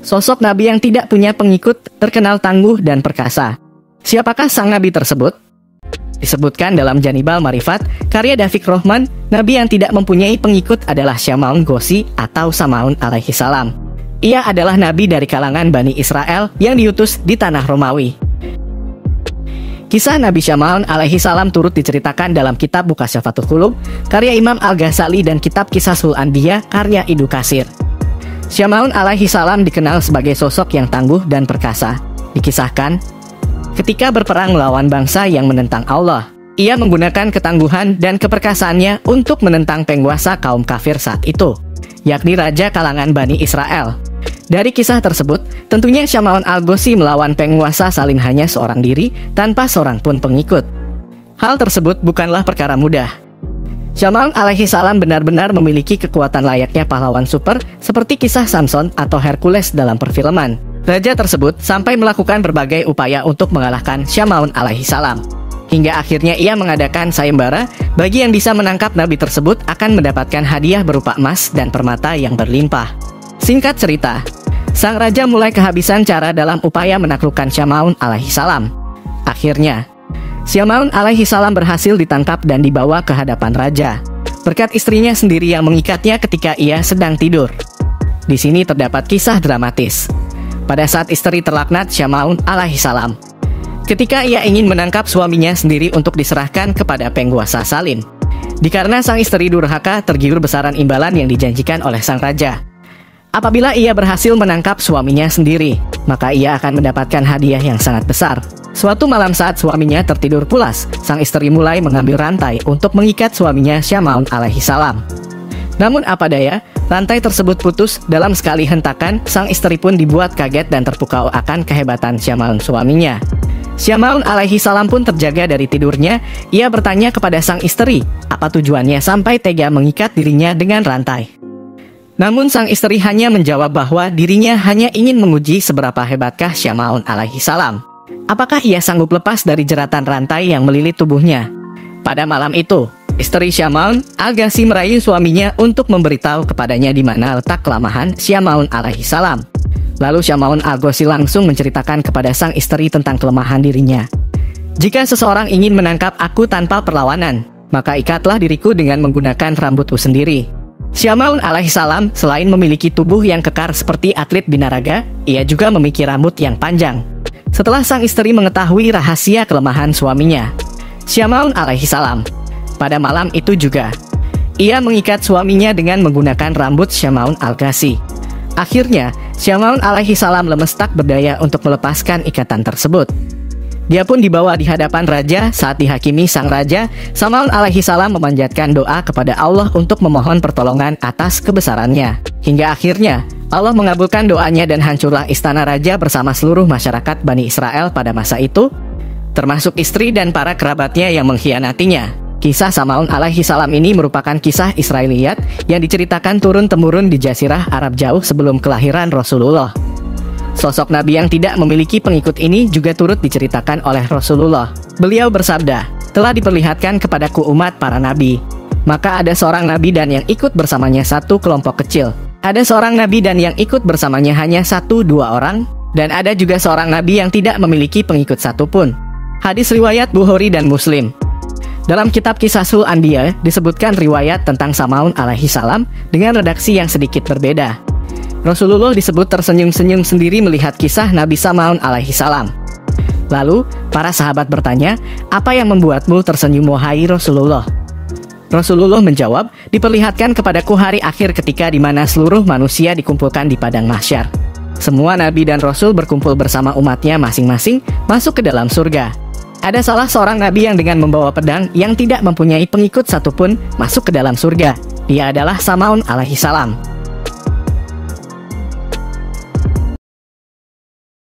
Sosok nabi yang tidak punya pengikut, terkenal tangguh dan perkasa. Siapakah sang nabi tersebut? Disebutkan dalam Janibal Marifat, karya Dafiq Rohman, nabi yang tidak mempunyai pengikut adalah Syama'un Ghosi atau Sama'un alaihi salam. Ia adalah nabi dari kalangan Bani Israel yang diutus di tanah Romawi. Kisah Nabi Syama'un alaihi salam turut diceritakan dalam kitab Mukasyafatul Qulub, karya Imam Al-Ghazali dan kitab Qisasul Anbiya, karya Ibnu Katsir. Syama'un alaihi salam dikenal sebagai sosok yang tangguh dan perkasa. Dikisahkan, ketika berperang melawan bangsa yang menentang Allah, ia menggunakan ketangguhan dan keperkasaannya untuk menentang penguasa kaum kafir saat itu, yakni raja kalangan Bani Israel. Dari kisah tersebut, tentunya Syama'un al-Ghosi melawan penguasa Salim hanya seorang diri, tanpa seorang pun pengikut. Hal tersebut bukanlah perkara mudah. Syama'un alaihi salam benar-benar memiliki kekuatan layaknya pahlawan super, seperti kisah Samson atau Hercules dalam perfilman. Raja tersebut sampai melakukan berbagai upaya untuk mengalahkan Syama'un alaihi salam. Hingga akhirnya ia mengadakan sayembara, bagi yang bisa menangkap nabi tersebut akan mendapatkan hadiah berupa emas dan permata yang berlimpah. Singkat cerita, sang raja mulai kehabisan cara dalam upaya menaklukkan Syama'un alaihi salam. Akhirnya, Syama'un alaihi salam berhasil ditangkap dan dibawa ke hadapan raja, berkat istrinya sendiri yang mengikatnya ketika ia sedang tidur. Di sini terdapat kisah dramatis. Pada saat istri terlaknat Syama'un alaihi salam, ketika ia ingin menangkap suaminya sendiri untuk diserahkan kepada penguasa Salim. Dikarenakan sang istri durhaka tergiur besaran imbalan yang dijanjikan oleh sang raja. Apabila ia berhasil menangkap suaminya sendiri, maka ia akan mendapatkan hadiah yang sangat besar. Suatu malam saat suaminya tertidur pulas, sang istri mulai mengambil rantai untuk mengikat suaminya Syama'un alaihi salam. Namun apa daya, rantai tersebut putus dalam sekali hentakan. Sang istri pun dibuat kaget dan terpukau akan kehebatan Syama'un suaminya. Syama'un alaihi salam pun terjaga dari tidurnya. Ia bertanya kepada sang istri, apa tujuannya sampai tega mengikat dirinya dengan rantai. Namun sang istri hanya menjawab bahwa dirinya hanya ingin menguji seberapa hebatkah Syama'un alaihi salam. Apakah ia sanggup lepas dari jeratan rantai yang melilit tubuhnya? Pada malam itu, istri Syama'un al-Ghosi merayu suaminya untuk memberitahu kepadanya di mana letak kelemahan Syama'un alaihi salam. Lalu Syama'un al-Ghosi langsung menceritakan kepada sang istri tentang kelemahan dirinya. Jika seseorang ingin menangkap aku tanpa perlawanan, maka ikatlah diriku dengan menggunakan rambutku sendiri. Syama'un alaihi salam selain memiliki tubuh yang kekar seperti atlet binaraga, ia juga memiliki rambut yang panjang. Setelah sang istri mengetahui rahasia kelemahan suaminya, Syama'un alaihi salam, pada malam itu juga, ia mengikat suaminya dengan menggunakan rambut Syama'un al-Ghosi. Akhirnya, Syama'un alaihi salam lemes tak berdaya untuk melepaskan ikatan tersebut. Dia pun dibawa di hadapan raja. Saat dihakimi sang raja, Syama'un alaihi salam memanjatkan doa kepada Allah untuk memohon pertolongan atas kebesarannya. Hingga akhirnya, Allah mengabulkan doanya dan hancurlah istana raja bersama seluruh masyarakat Bani Israel pada masa itu, termasuk istri dan para kerabatnya yang mengkhianatinya. Kisah Syama'un alaihi salam ini merupakan kisah Israiliyat yang diceritakan turun-temurun di Jazirah Arab jauh sebelum kelahiran Rasulullah. Sosok nabi yang tidak memiliki pengikut ini juga turut diceritakan oleh Rasulullah. Beliau bersabda, telah diperlihatkan kepadaku umat para nabi. Maka ada seorang nabi dan yang ikut bersamanya satu kelompok kecil. Ada seorang nabi dan yang ikut bersamanya hanya 1-2 orang. Dan ada juga seorang nabi yang tidak memiliki pengikut satupun. Hadis riwayat Bukhari dan Muslim. Dalam kitab Qisasul Anbiya disebutkan riwayat tentang Syama'un alaihi salam dengan redaksi yang sedikit berbeda. Rasulullah disebut tersenyum-senyum sendiri melihat kisah Nabi Syama'un alaihi salam. Lalu, para sahabat bertanya, apa yang membuatmu tersenyum wahai Rasulullah? Rasulullah menjawab, diperlihatkan kepadaku hari akhir ketika di mana seluruh manusia dikumpulkan di padang mahsyar. Semua nabi dan rasul berkumpul bersama umatnya masing-masing masuk ke dalam surga. Ada salah seorang nabi yang dengan membawa pedang yang tidak mempunyai pengikut satupun masuk ke dalam surga. Dia adalah Syama'un alaihi salam.